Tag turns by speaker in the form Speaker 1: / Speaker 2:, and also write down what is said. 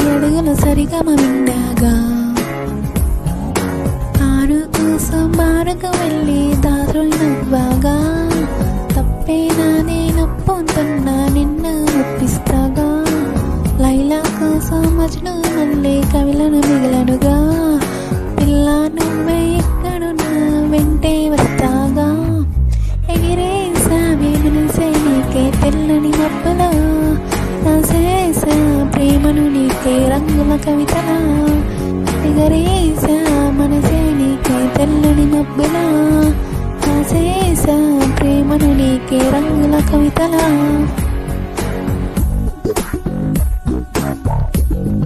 Speaker 1: అడుగుల సరిగమ విందాగా ఆరు కోసం బారుకు వెళ్ళి దారులు నవ్వాగా తప్పేనా నేనొప్పుతున్నా నిన్ను ఒప్పిస్తాగా లైలా కోసం మజ్ను మళ్ళీ కవిలను మిగిలనుగా పిల్ల నువ్వే ఎక్కడున్నా వెంటే వస్తాగా ఎగిరేసావే మనసే నీకే తెల్లని మబ్బులా రాసేసా ప్రేమను నీకే రంగుల కవితలా ఎగరేసా మనసే నీకే తెల్లని మబ్బులా రాసేసా ప్రేమను నీకే రంగుల కవితలా